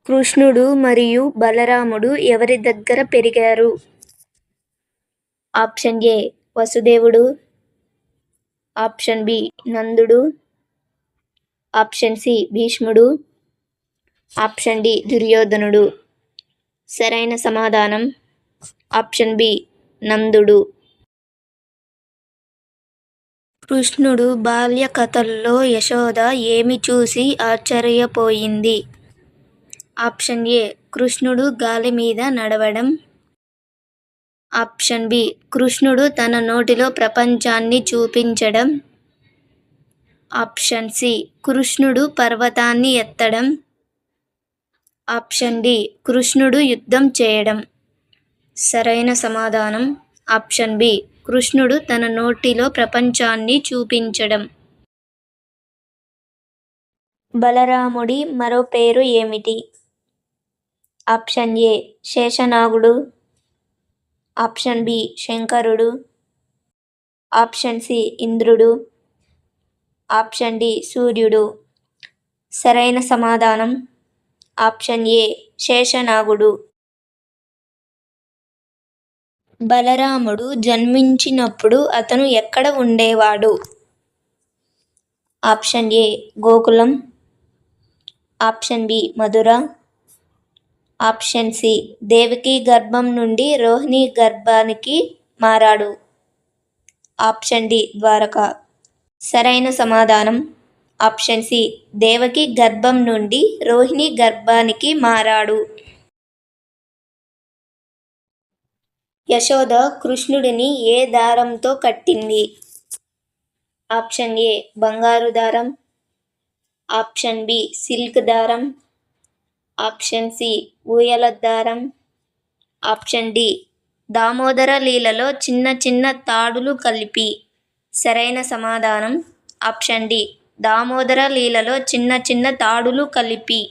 కృష్ణుడు మరియు బలరాముడు ఎవరి దగ్గర పెరిగారు? ఆప్షన్ ఏ వసుదేవుడు, ఆప్షన్ బి నందుడు, ఆప్షన్ సి భీష్ముడు, ఆప్షన్ డి దుర్యోధనుడు. సరైన సమాధానం ఆప్షన్ బి నందుడు. కృష్ణుడు బాల్య కథల్లో యశోద ఏమి చూసి ఆశ్చర్యపోయింది? ఆప్షన్ ఏ కృష్ణుడు గాలి మీద నడవడం, ఆప్షన్ బి కృష్ణుడు తన నోటిలో ప్రపంచాన్ని చూపించడం, ఆప్షన్ సి కృష్ణుడు పర్వతాన్ని ఎత్తడం, ఆప్షన్ డి కృష్ణుడు యుద్ధం చేయడం. సరైన సమాధానం ఆప్షన్ బి కృష్ణుడు తన నోటిలో ప్రపంచాన్ని చూపించడం. బలరాముడి మరో పేరు ఏమిటి? ఆప్షన్ ఏ శేషనాగుడు, ఆప్షన్ బి శంకరుడు, ఆప్షన్ సి ఇంద్రుడు, ఆప్షన్ డి సూర్యుడు. సరైన సమాధానం ఆప్షన్ ఏ శేషనాగుడు. బలరాముడు జన్మించినప్పుడు అతను ఎక్కడ ఉండేవాడు? Option A Gokulam, option B Mathura, option C Devaki గర్భం నుండి రోహిణి గర్భానికి మారాడు, ఆప్షన్ డి ద్వారక. సరైన సమాధానం ఆప్షన్ సి దేవకి గర్భం నుండి రోహిణి గర్భానికి మారాడు. యశోద కృష్ణుడిని ఏ దారంతో కట్టింది? ఆప్షన్ ఏ బంగారు దారం, ఆప్షన్ బి సిల్క్ దారం, ఆప్షన్ సి ఊయల దారం, ఆప్షన్ డి దామోదర లీలలో చిన్న చిన్న తాడులు కలిపి. సరైన సమాధానం ఆప్షన్ డి దామోదర లీలలో చిన్న చిన్న తాడులు కలిపి.